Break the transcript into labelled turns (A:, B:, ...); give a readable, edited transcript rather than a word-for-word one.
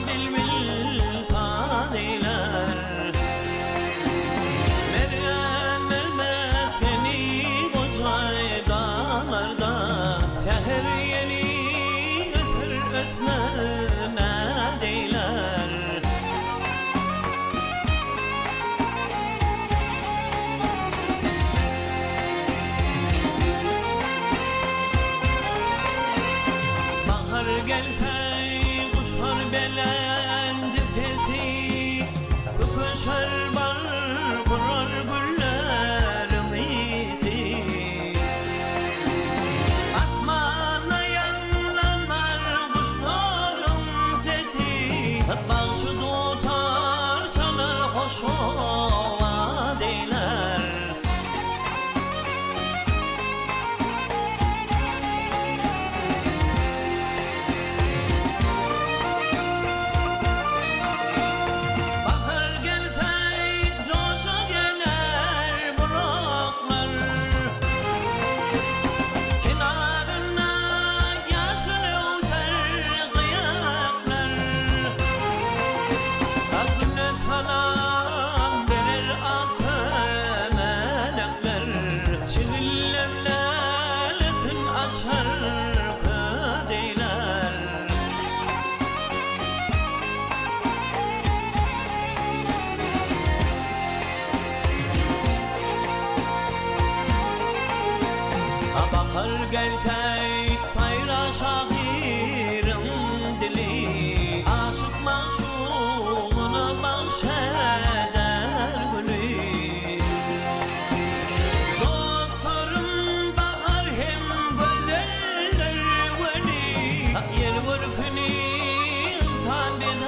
A: bilbil saniler. Meryem vermez beni bozay dağlarda, seher yeni öter özmene deyler. Bahar gelse kuşlar belendi tezi, öpüşer bar kurar güllerimizi. Asmana yanlanlar kuşların sesi, bağışı tutar çalar hoş ova deyler. Bahar gelse sayra şahirin dili, aşık maşuğuna bahşeder gülü. Doktorum bahar hem güller veli, yer vurkuni insan bir